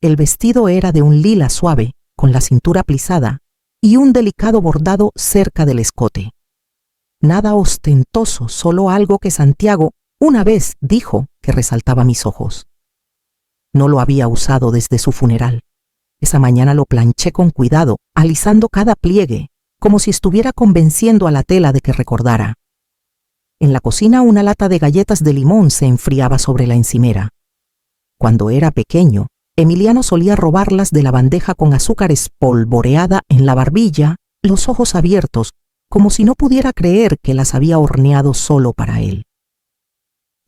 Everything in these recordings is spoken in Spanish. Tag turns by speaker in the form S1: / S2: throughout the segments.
S1: El vestido era de un lila suave, con la cintura plisada y un delicado bordado cerca del escote. Nada ostentoso, solo algo que Santiago una vez dijo que resaltaba mis ojos. No lo había usado desde su funeral. Esa mañana lo planché con cuidado, alisando cada pliegue, como si estuviera convenciendo a la tela de que recordara. En la cocina una lata de galletas de limón se enfriaba sobre la encimera. Cuando era pequeño, Emiliano solía robarlas de la bandeja con azúcar espolvoreada en la barbilla, los ojos abiertos, como si no pudiera creer que las había horneado solo para él.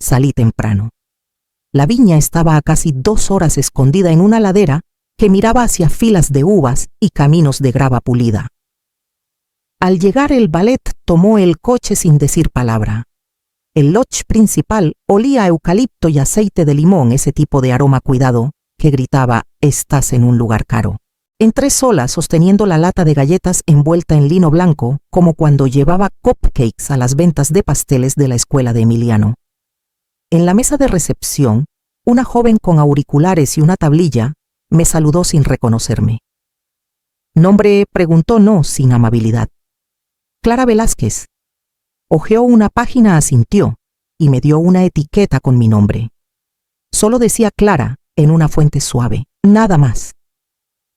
S1: Salí temprano. La viña estaba a casi 2 horas escondida en una ladera que miraba hacia filas de uvas y caminos de grava pulida. Al llegar el valet tomó el coche sin decir palabra. El lodge principal olía a eucalipto y aceite de limón, ese tipo de aroma cuidado que gritaba: «Estás en un lugar caro». Entré sola sosteniendo la lata de galletas envuelta en lino blanco, como cuando llevaba cupcakes a las ventas de pasteles de la escuela de Emiliano. En la mesa de recepción, una joven con auriculares y una tablilla me saludó sin reconocerme. «¿Nombre?», preguntó, no sin amabilidad. «Clara Velázquez». Hojeó una página, asintió y me dio una etiqueta con mi nombre. Solo decía Clara en una fuente suave, nada más.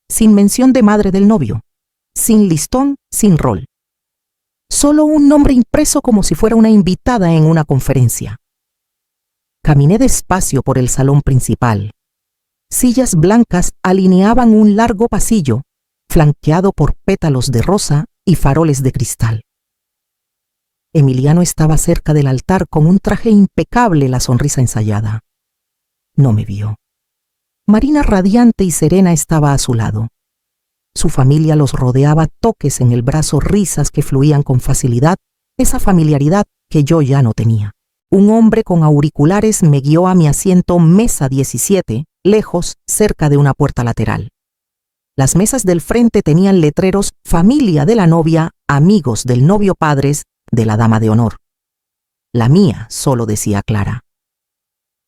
S1: Sin mención de madre del novio, sin listón, sin rol. Solo un nombre impreso como si fuera una invitada en una conferencia. Caminé despacio por el salón principal. Sillas blancas alineaban un largo pasillo, flanqueado por pétalos de rosa y faroles de cristal. Emiliano estaba cerca del altar con un traje impecable, la sonrisa ensayada. No me vio. Marina, radiante y serena, estaba a su lado. Su familia los rodeaba, toques en el brazo, risas que fluían con facilidad, esa familiaridad que yo ya no tenía. Un hombre con auriculares me guió a mi asiento, mesa 17, lejos, cerca de una puerta lateral. Las mesas del frente tenían letreros: familia de la novia, amigos del novio, padres de la dama de honor. La mía solo decía Clara.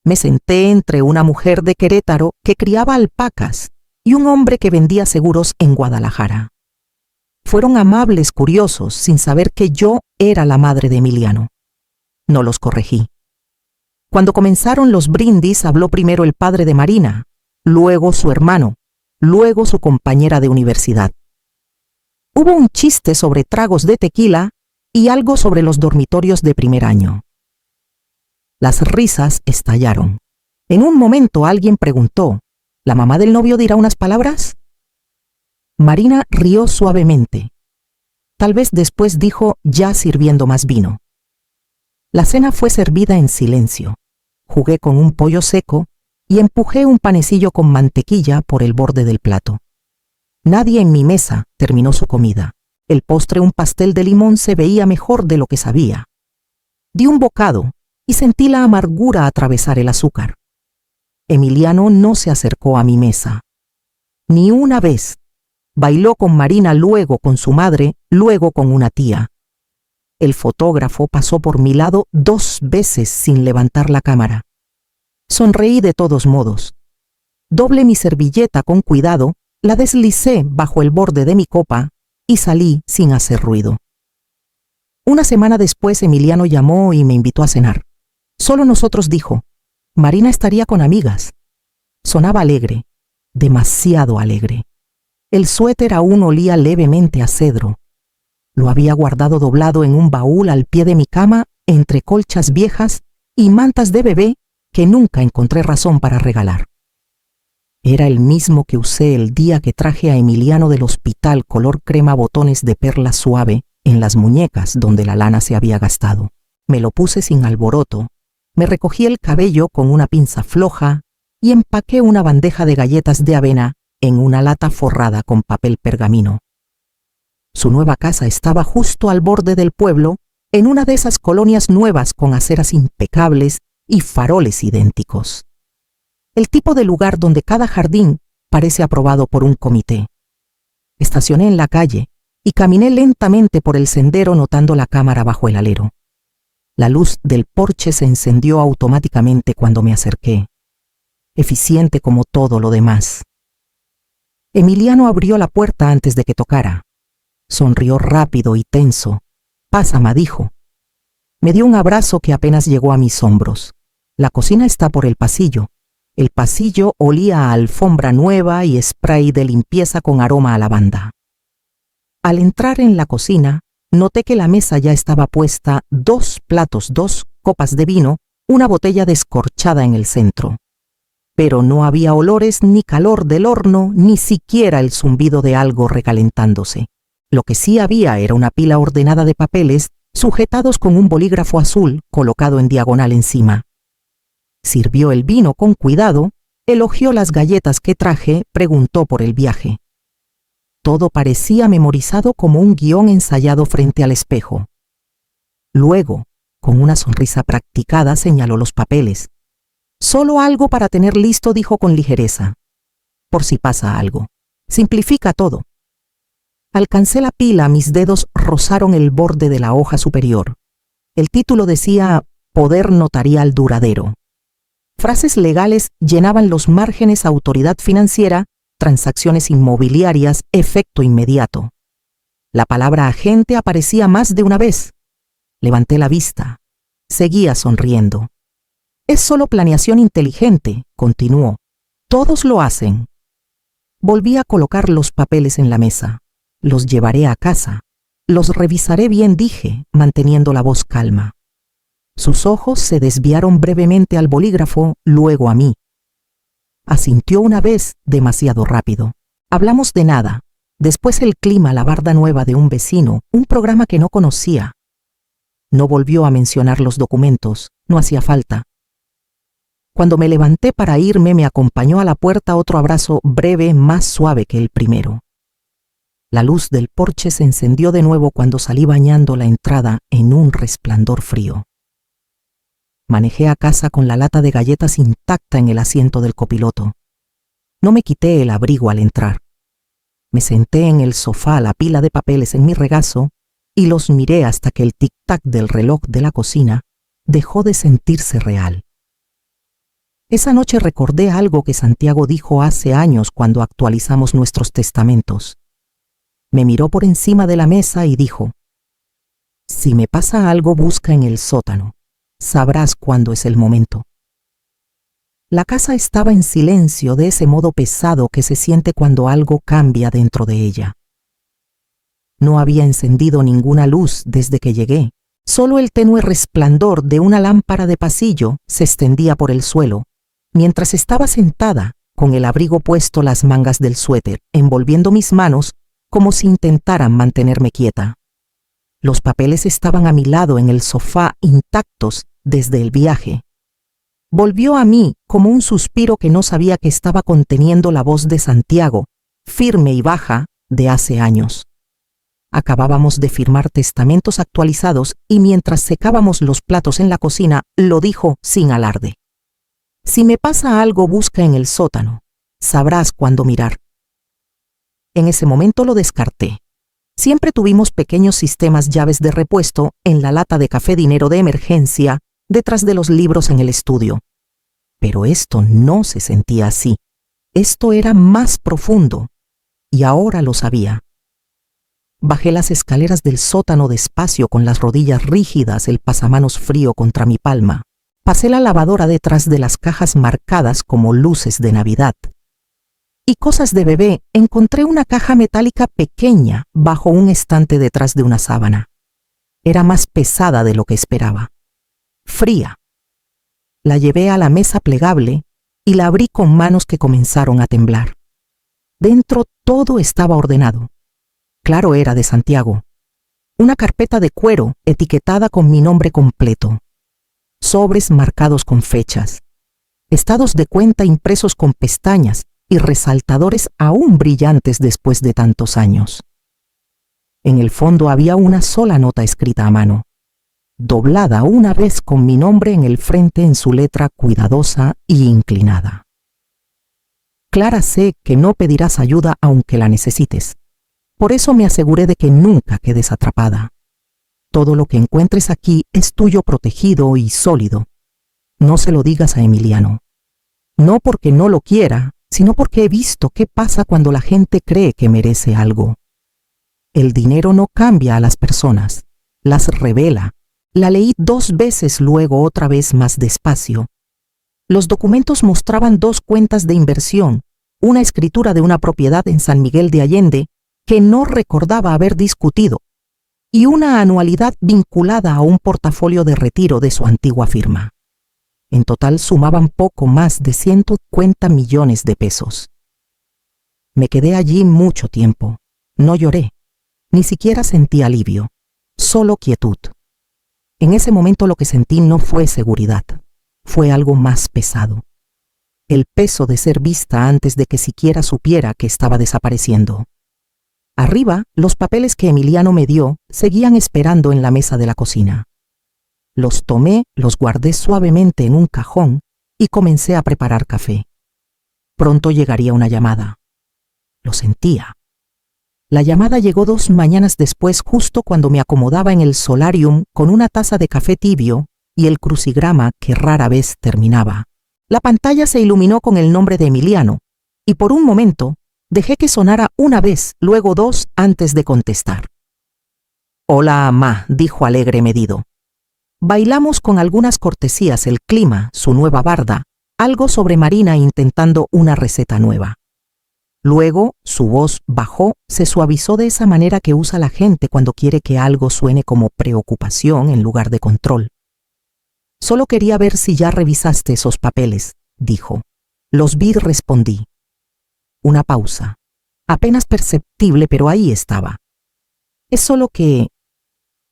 S1: Me senté entre una mujer de Querétaro que criaba alpacas y un hombre que vendía seguros en Guadalajara. Fueron amables, curiosos, sin saber que yo era la madre de Emiliano. No los corregí. Cuando comenzaron los brindis, habló primero el padre de Marina, luego su hermano, luego su compañera de universidad. Hubo un chiste sobre tragos de tequila y algo sobre los dormitorios de primer año. Las risas estallaron. En un momento alguien preguntó: ¿la mamá del novio dirá unas palabras? Marina rió suavemente. Tal vez después dijo, ya sirviendo más vino. La cena fue servida en silencio. Jugué con un pollo seco y empujé un panecillo con mantequilla por el borde del plato. Nadie en mi mesa terminó su comida. El postre, un pastel de limón, se veía mejor de lo que sabía. Di un bocado y sentí la amargura atravesar el azúcar. Emiliano no se acercó a mi mesa. Ni una vez. Bailó con Marina, luego con su madre, luego con una tía. El fotógrafo pasó por mi lado 2 veces sin levantar la cámara. Sonreí de todos modos. Doblé mi servilleta con cuidado, la deslicé bajo el borde de mi copa y salí sin hacer ruido. Una semana después Emiliano llamó y me invitó a cenar. Solo nosotros, dijo. Marina estaría con amigas. Sonaba alegre, demasiado alegre. El suéter aún olía levemente a cedro. Lo había guardado doblado en un baúl al pie de mi cama, entre colchas viejas y mantas de bebé que nunca encontré razón para regalar. Era el mismo que usé el día que traje a Emiliano del hospital, color crema, botones de perla suave en las muñecas donde la lana se había gastado. Me lo puse sin alboroto, me recogí el cabello con una pinza floja y empaqué una bandeja de galletas de avena en una lata forrada con papel pergamino. Su nueva casa estaba justo al borde del pueblo, en una de esas colonias nuevas con aceras impecables y faroles idénticos. El tipo de lugar donde cada jardín parece aprobado por un comité. Estacioné en la calle y caminé lentamente por el sendero, notando la cámara bajo el alero. La luz del porche se encendió automáticamente cuando me acerqué. Eficiente como todo lo demás. Emiliano abrió la puerta antes de que tocara. Sonrió rápido y tenso. «Pasa, ma», dijo. Me dio un abrazo que apenas llegó a mis hombros. La cocina está por el pasillo. El pasillo olía a alfombra nueva y spray de limpieza con aroma a lavanda. Al entrar en la cocina, noté que la mesa ya estaba puesta, 2 platos, 2 copas de vino, una botella descorchada en el centro. Pero no había olores ni calor del horno, ni siquiera el zumbido de algo recalentándose. Lo que sí había era una pila ordenada de papeles sujetados con un bolígrafo azul colocado en diagonal encima. Sirvió el vino con cuidado, elogió las galletas que traje, preguntó por el viaje. Todo parecía memorizado como un guión ensayado frente al espejo. Luego, con una sonrisa practicada, señaló los papeles. «Solo algo para tener listo», dijo con ligereza. «Por si pasa algo. Simplifica todo». Alcancé la pila, mis dedos rozaron el borde de la hoja superior. El título decía «Poder notarial duradero». Frases legales llenaban los márgenes: autoridad financiera, transacciones inmobiliarias, efecto inmediato. La palabra agente aparecía más de una vez. Levanté la vista. Seguía sonriendo. «Es solo planeación inteligente», continuó. «Todos lo hacen». Volví a colocar los papeles en la mesa. «Los llevaré a casa. Los revisaré bien», dije, manteniendo la voz calma. Sus ojos se desviaron brevemente al bolígrafo, luego a mí. Asintió una vez, demasiado rápido. Hablamos de nada. Después el clima, la barda nueva de un vecino, un programa que no conocía. No volvió a mencionar los documentos, no hacía falta. Cuando me levanté para irme, me acompañó a la puerta otro abrazo breve, más suave que el primero. La luz del porche se encendió de nuevo cuando salí bañando la entrada en un resplandor frío. Manejé a casa con la lata de galletas intacta en el asiento del copiloto. No me quité el abrigo al entrar. Me senté en el sofá, la pila de papeles en mi regazo, y los miré hasta que el tic-tac del reloj de la cocina dejó de sentirse real. Esa noche recordé algo que Santiago dijo hace años cuando actualizamos nuestros testamentos. Me miró por encima de la mesa y dijo: «Si me pasa algo, busca en el sótano. Sabrás cuándo es el momento». La casa estaba en silencio, de ese modo pesado que se siente cuando algo cambia dentro de ella. No había encendido ninguna luz desde que llegué. Solo el tenue resplandor de una lámpara de pasillo se extendía por el suelo, mientras estaba sentada, con el abrigo puesto, las mangas del suéter, envolviendo mis manos como si intentaran mantenerme quieta. Los papeles estaban a mi lado en el sofá, intactos desde el viaje. Volvió a mí como un suspiro que no sabía que estaba conteniendo la voz de Santiago, firme y baja, de hace años. Acabábamos de firmar testamentos actualizados y mientras secábamos los platos en la cocina, lo dijo sin alarde. «Si me pasa algo, busca en el sótano. Sabrás cuándo mirar». En ese momento lo descarté. Siempre tuvimos pequeños sistemas llaves de repuesto en la lata de café, dinero de emergencia, detrás de los libros en el estudio. Pero esto no se sentía así. Esto era más profundo. Y ahora lo sabía. Bajé las escaleras del sótano despacio, con las rodillas rígidas, el pasamanos frío contra mi palma. Pasé la lavadora detrás de las cajas marcadas como luces de Navidad. Y cosas de bebé, encontré una caja metálica pequeña bajo un estante detrás de una sábana. Era más pesada de lo que esperaba. Fría. La llevé a la mesa plegable y la abrí con manos que comenzaron a temblar. Dentro todo estaba ordenado. Claro, era de Santiago. Una carpeta de cuero etiquetada con mi nombre completo. Sobres marcados con fechas. Estados de cuenta impresos con pestañas y resaltadores aún brillantes después de tantos años. En el fondo había una sola nota escrita a mano, doblada una vez con mi nombre en el frente en su letra cuidadosa y inclinada. «Clara, sé que no pedirás ayuda aunque la necesites. Por eso me aseguré de que nunca quedes atrapada. Todo lo que encuentres aquí es tuyo, protegido y sólido. No se lo digas a Emiliano. No porque no lo quiera, sino porque he visto qué pasa cuando la gente cree que merece algo. El dinero no cambia a las personas, las revela. La leí 2 veces, luego otra vez más despacio. Los documentos mostraban 2 cuentas de inversión, una escritura de una propiedad en San Miguel de Allende que no recordaba haber discutido, y una anualidad vinculada a un portafolio de retiro de su antigua firma. En total sumaban poco más de 150 millones de pesos. Me quedé allí mucho tiempo. No lloré, ni siquiera sentí alivio, solo quietud. En ese momento lo que sentí no fue seguridad, fue algo más pesado. El peso de ser vista antes de que siquiera supiera que estaba desapareciendo. Arriba, los papeles que Emiliano me dio seguían esperando en la mesa de la cocina. Los tomé, los guardé suavemente en un cajón y comencé a preparar café. Pronto llegaría una llamada. Lo sentía. La llamada llegó 2 mañanas después, justo cuando me acomodaba en el solarium con una taza de café tibio y el crucigrama que rara vez terminaba. La pantalla se iluminó con el nombre de Emiliano, y por un momento dejé que sonara una vez, luego 2 antes de contestar. «Hola, ma», dijo alegre medido. Bailamos con algunas cortesías el clima, su nueva barda, algo sobre Marina intentando una receta nueva. Luego, su voz bajó, se suavizó de esa manera que usa la gente cuando quiere que algo suene como preocupación en lugar de control. «Solo quería ver si ya revisaste esos papeles», dijo. «Los vi», respondí. Una pausa, apenas perceptible, pero ahí estaba. «Es solo que...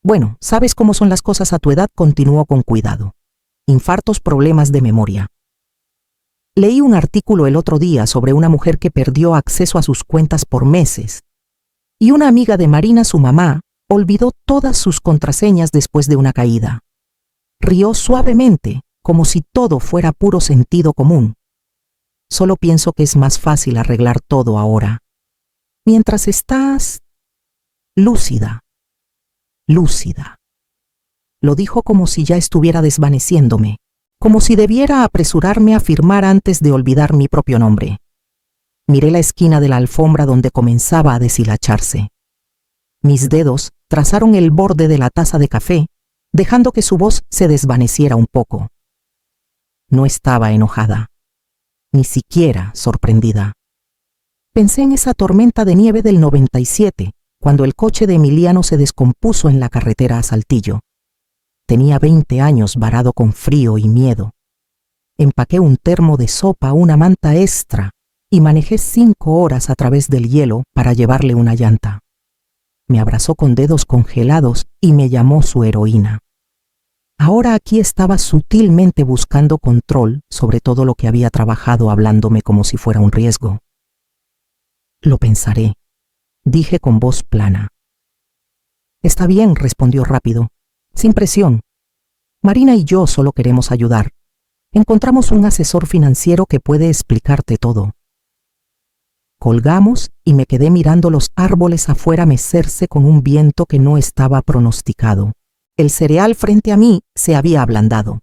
S1: Bueno, sabes cómo son las cosas a tu edad», continuó con cuidado. «Infartos, problemas de memoria». Leí un artículo el otro día sobre una mujer que perdió acceso a sus cuentas por meses. Y una amiga de Marina, su mamá, olvidó todas sus contraseñas después de una caída. Rió suavemente, como si todo fuera puro sentido común. Solo pienso que es más fácil arreglar todo ahora. Mientras estás... lúcida. Lúcida. Lo dijo como si ya estuviera desvaneciéndome, como si debiera apresurarme a firmar antes de olvidar mi propio nombre. Miré la esquina de la alfombra donde comenzaba a deshilacharse. Mis dedos trazaron el borde de la taza de café, dejando que su voz se desvaneciera un poco. No estaba enojada, ni siquiera sorprendida. Pensé en esa tormenta de nieve del 97, cuando el coche de Emiliano se descompuso en la carretera a Saltillo. Tenía 20 años varado con frío y miedo. Empaqué un termo de sopa, una manta extra, y manejé 5 horas a través del hielo para llevarle una llanta. Me abrazó con dedos congelados y me llamó su heroína. Ahora aquí estaba sutilmente buscando control sobre todo lo que había trabajado, hablándome como si fuera un riesgo. «Lo pensaré», dije con voz plana. «Está bien», respondió rápido, sin presión. «Marina y yo solo queremos ayudar. Encontramos un asesor financiero que puede explicarte todo». Colgamos y me quedé mirando los árboles afuera mecerse con un viento que no estaba pronosticado. El cereal frente a mí se había ablandado.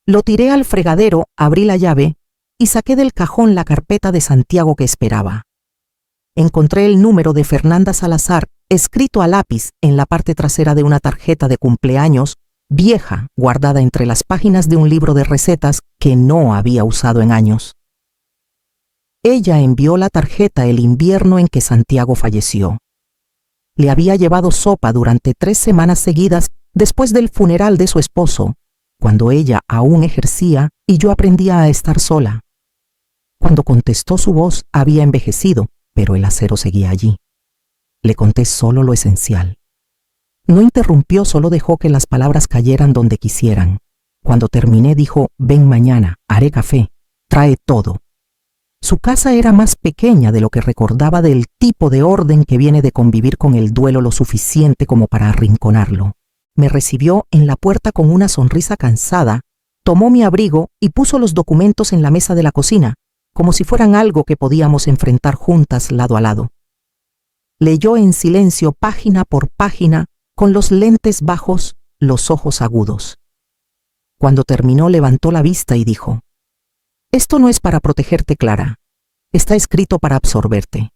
S1: Lo tiré al fregadero, abrí la llave y saqué del cajón la carpeta de Santiago que esperaba. Encontré el número de Fernanda Salazar escrito a lápiz en la parte trasera de una tarjeta de cumpleaños vieja guardada entre las páginas de un libro de recetas que no había usado en años. Ella envió la tarjeta el invierno en que Santiago falleció. Le había llevado sopa durante 3 semanas seguidas después del funeral de su esposo, cuando ella aún ejercía y yo aprendía a estar sola. Cuando contestó, su voz había envejecido, pero el acero seguía allí. Le conté solo lo esencial. No interrumpió, solo dejó que las palabras cayeran donde quisieran. Cuando terminé dijo: «Ven mañana, haré café, trae todo». Su casa era más pequeña de lo que recordaba, del tipo de orden que viene de convivir con el duelo lo suficiente como para arrinconarlo. Me recibió en la puerta con una sonrisa cansada, tomó mi abrigo y puso los documentos en la mesa de la cocina, como si fueran algo que podíamos enfrentar juntas lado a lado. Leyó en silencio página por página, con los lentes bajos, los ojos agudos. Cuando terminó, levantó la vista y dijo: «Esto no es para protegerte, Clara. Está escrito para absorberte.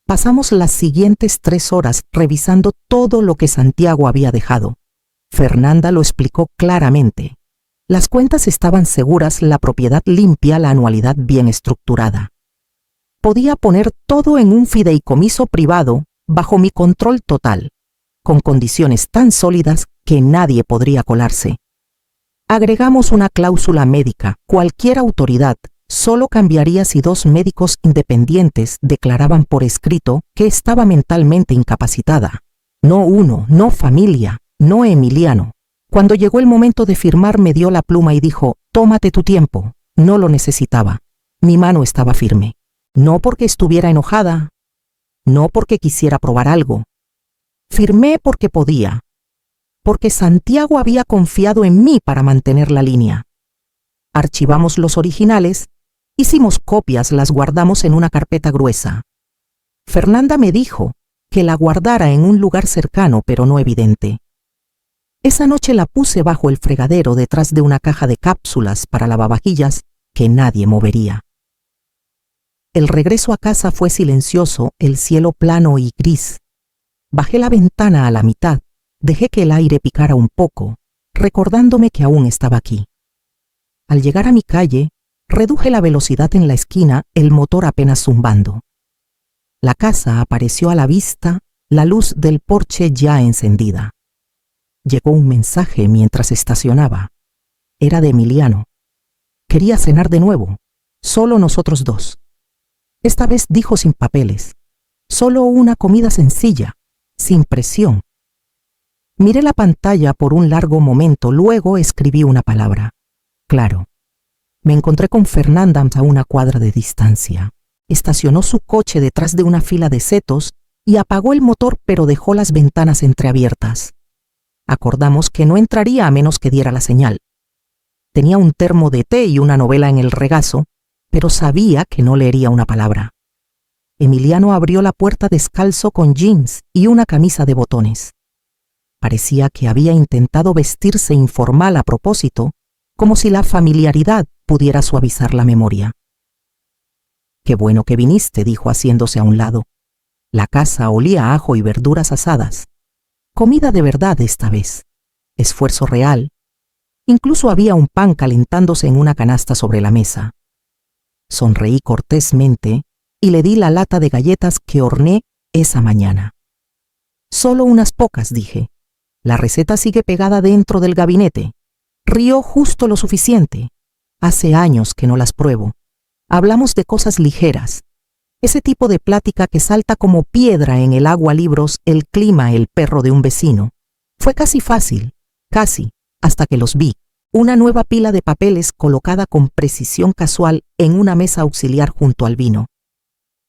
S1: Pasamos las siguientes 3 horas revisando todo lo que Santiago había dejado. Fernanda lo explicó claramente. Las cuentas estaban seguras, la propiedad limpia, la anualidad bien estructurada. Podía poner todo en un fideicomiso privado bajo mi control total, con condiciones tan sólidas que nadie podría colarse. Agregamos una cláusula médica. Cualquier autoridad solo cambiaría si 2 médicos independientes declaraban por escrito que estaba mentalmente incapacitada. No uno, no familia, no Emiliano. Cuando llegó el momento de firmar, me dio la pluma y dijo: «Tómate tu tiempo». No lo necesitaba. Mi mano estaba firme. No porque estuviera enojada, no porque quisiera probar algo. Firmé porque podía, porque Santiago había confiado en mí para mantener la línea. Archivamos los originales, hicimos copias, las guardamos en una carpeta gruesa. Fernanda me dijo que la guardara en un lugar cercano pero no evidente. Esa noche la puse bajo el fregadero detrás de una caja de cápsulas para lavavajillas que nadie movería. El regreso a casa fue silencioso, el cielo plano y gris. Bajé la ventana a la mitad, dejé que el aire picara un poco, recordándome que aún estaba aquí. Al llegar a mi calle, reduje la velocidad en la esquina, el motor apenas zumbando. La casa apareció a la vista, la luz del porche ya encendida. Llegó un mensaje mientras estacionaba. Era de Emiliano. Quería cenar de nuevo, solo nosotros 2. Esta vez dijo sin papeles, solo una comida sencilla, sin presión. Miré la pantalla por un largo momento, luego escribí una palabra. Claro. Me encontré con Fernanda a una cuadra de distancia. Estacionó su coche detrás de una fila de setos y apagó el motor, pero dejó las ventanas entreabiertas. Acordamos que no entraría a menos que diera la señal. Tenía un termo de té y una novela en el regazo, pero sabía que no leería una palabra. Emiliano abrió la puerta descalzo con jeans y una camisa de botones. Parecía que había intentado vestirse informal a propósito, como si la familiaridad pudiera suavizar la memoria. «Qué bueno que viniste», dijo haciéndose a un lado. La casa olía a ajo y verduras asadas. Comida de verdad esta vez. Esfuerzo real. Incluso había un pan calentándose en una canasta sobre la mesa. Sonreí cortésmente y le di la lata de galletas que horneé esa mañana. «Solo unas pocas», dije. «La receta sigue pegada dentro del gabinete». Rió justo lo suficiente. Hace años que no las pruebo. Hablamos de cosas ligeras. Ese tipo de plática que salta como piedra en el agua, libros, el clima, el perro de un vecino. Fue casi fácil, casi, hasta que los vi. Una nueva pila de papeles colocada con precisión casual en una mesa auxiliar junto al vino.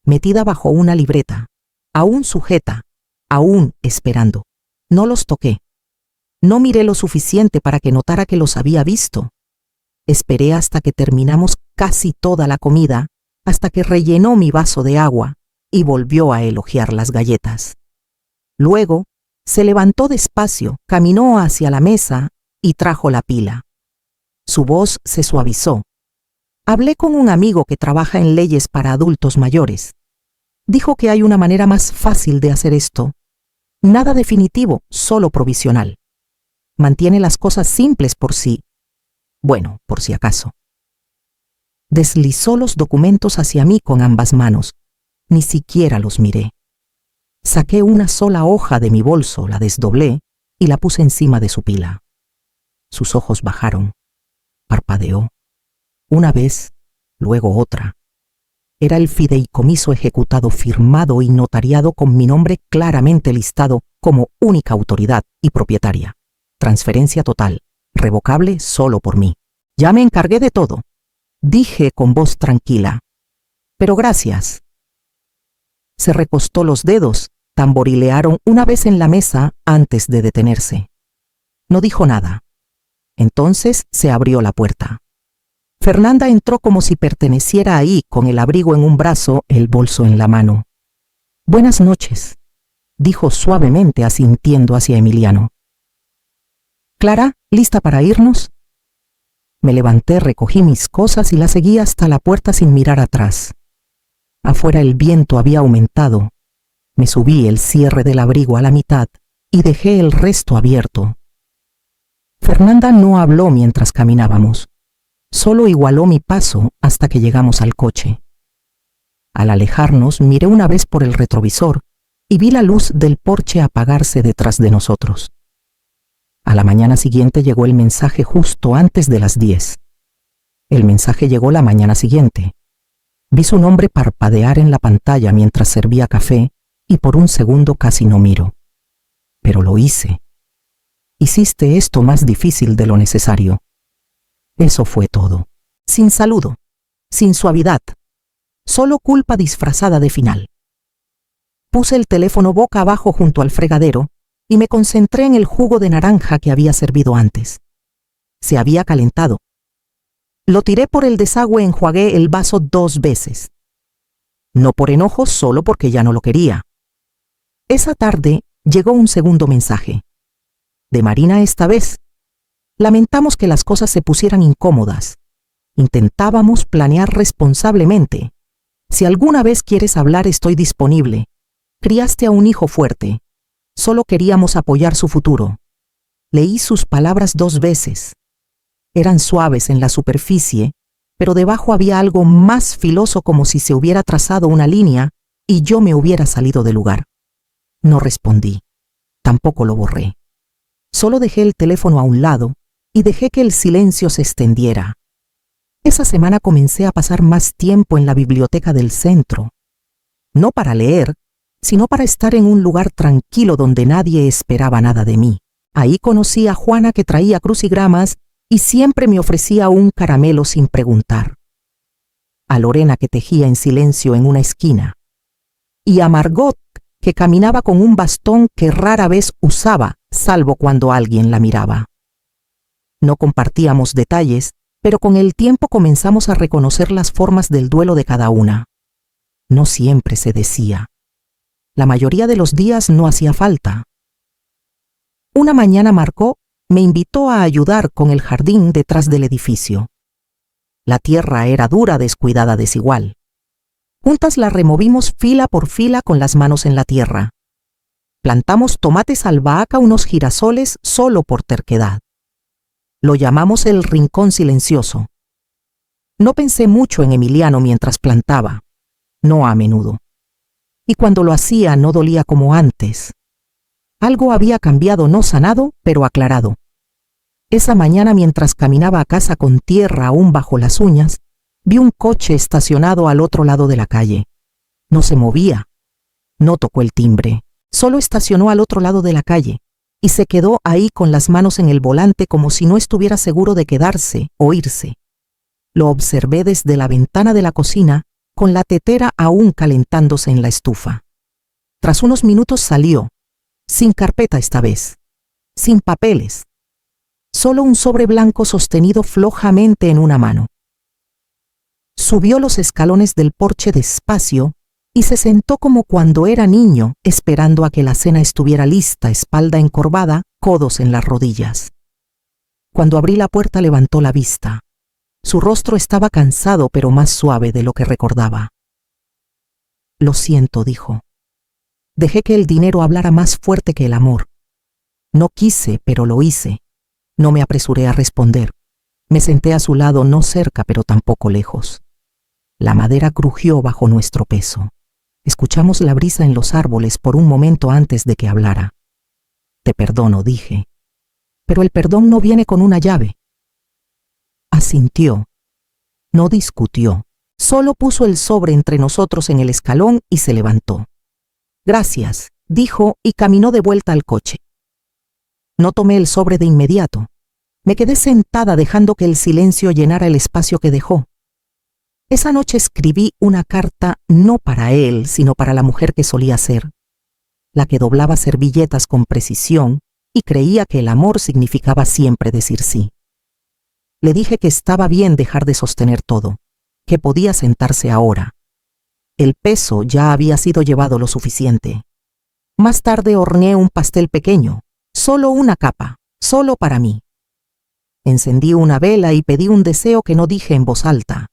S1: Metida bajo una libreta, aún sujeta, aún esperando. No los toqué. No miré lo suficiente para que notara que los había visto. Esperé hasta que terminamos casi toda la comida, hasta que rellenó mi vaso de agua y volvió a elogiar las galletas. Luego, se levantó despacio, caminó hacia la mesa y trajo la pila. Su voz se suavizó. Hablé con un amigo que trabaja en leyes para adultos mayores. Dijo que hay una manera más fácil de hacer esto. Nada definitivo, solo provisional. Mantiene las cosas simples por si acaso. Deslizó los documentos hacia mí con ambas manos. Ni siquiera los miré. Saqué una sola hoja de mi bolso, la desdoblé y la puse encima de su pila. Sus ojos bajaron. Parpadeó. Una vez, luego otra. Era el fideicomiso ejecutado, firmado y notariado con mi nombre claramente listado como única autoridad y propietaria. Transferencia total, revocable solo por mí. Ya me encargué de todo, dije con voz tranquila. Pero gracias. Se recostó los dedos, tamborilearon una vez en la mesa antes de detenerse. No dijo nada. Entonces se abrió la puerta. Fernanda entró como si perteneciera ahí, con el abrigo en un brazo, el bolso en la mano. «Buenas noches», dijo suavemente asintiendo hacia Emiliano. «Clara, ¿lista para irnos?» Me levanté, recogí mis cosas y la seguí hasta la puerta sin mirar atrás. Afuera el viento había aumentado. Me subí el cierre del abrigo a la mitad y dejé el resto abierto. Fernanda no habló mientras caminábamos. Solo igualó mi paso hasta que llegamos al coche. Al alejarnos, miré una vez por el retrovisor y vi la luz del porche apagarse detrás de nosotros. A la mañana siguiente llegó el mensaje justo antes de las 10. El mensaje llegó la mañana siguiente. Vi su nombre parpadear en la pantalla mientras servía café y por un segundo casi no miro. Pero lo hice. Hiciste esto más difícil de lo necesario. Eso fue todo. Sin saludo, sin suavidad, solo culpa disfrazada de final. Puse el teléfono boca abajo junto al fregadero y me concentré en el jugo de naranja que había servido antes. Se había calentado. Lo tiré por el desagüe, enjuagué el vaso 2 veces. No por enojo, solo porque ya no lo quería. Esa tarde llegó un segundo mensaje. De Marina esta vez. Lamentamos que las cosas se pusieran incómodas. Intentábamos planear responsablemente. Si alguna vez quieres hablar, estoy disponible. Criaste a un hijo fuerte. Solo queríamos apoyar su futuro. Leí sus palabras 2 veces. Eran suaves en la superficie, pero debajo había algo más filoso, como si se hubiera trazado una línea y yo me hubiera salido del lugar. No respondí. Tampoco lo borré. Solo dejé el teléfono a un lado y dejé que el silencio se extendiera. Esa semana comencé a pasar más tiempo en la biblioteca del centro. No para leer, sino para estar en un lugar tranquilo donde nadie esperaba nada de mí. Ahí conocí a Juana, que traía crucigramas y siempre me ofrecía un caramelo sin preguntar. A Lorena, que tejía en silencio en una esquina. Y a Margot, que caminaba con un bastón que rara vez usaba, salvo cuando alguien la miraba. No compartíamos detalles, pero con el tiempo comenzamos a reconocer las formas del duelo de cada una. No siempre se decía. La mayoría de los días no hacía falta. Una mañana Margot me invitó a ayudar con el jardín detrás del edificio. La tierra era dura, descuidada, desigual. Juntas la removimos fila por fila con las manos en la tierra. Plantamos tomates albahaca, unos girasoles, solo por terquedad. Lo llamamos el rincón silencioso. No pensé mucho en Emiliano mientras plantaba, no a menudo. Y cuando lo hacía no dolía como antes. Algo había cambiado, no sanado, pero aclarado. Esa mañana, mientras caminaba a casa con tierra aún bajo las uñas, vi un coche estacionado al otro lado de la calle. No se movía. No tocó el timbre. Solo estacionó al otro lado de la calle y se quedó ahí con las manos en el volante, como si no estuviera seguro de quedarse o irse. Lo observé desde la ventana de la cocina, con la tetera aún calentándose en la estufa. Tras unos minutos salió, sin carpeta esta vez, sin papeles, solo un sobre blanco sostenido flojamente en una mano. Subió los escalones del porche despacio y se sentó como cuando era niño, esperando a que la cena estuviera lista, espalda encorvada, codos en las rodillas. Cuando abrí la puerta levantó la vista. Su rostro estaba cansado, pero más suave de lo que recordaba. Lo siento, dijo. Dejé que el dinero hablara más fuerte que el amor. No quise, pero lo hice. No me apresuré a responder. Me senté a su lado, no cerca, pero tampoco lejos. La madera crujió bajo nuestro peso. Escuchamos la brisa en los árboles por un momento antes de que hablara. Te perdono, dije. Pero el perdón no viene con una llave. Asintió. No discutió. Solo puso el sobre entre nosotros en el escalón y se levantó. Gracias, dijo y caminó de vuelta al coche. No tomé el sobre de inmediato. Me quedé sentada dejando que el silencio llenara el espacio que dejó. Esa noche escribí una carta no para él, sino para la mujer que solía ser, la que doblaba servilletas con precisión y creía que el amor significaba siempre decir sí. Le dije que estaba bien dejar de sostener todo, que podía sentarse ahora. El peso ya había sido llevado lo suficiente. Más tarde horneé un pastel pequeño, solo una capa, solo para mí. Encendí una vela y pedí un deseo que no dije en voz alta.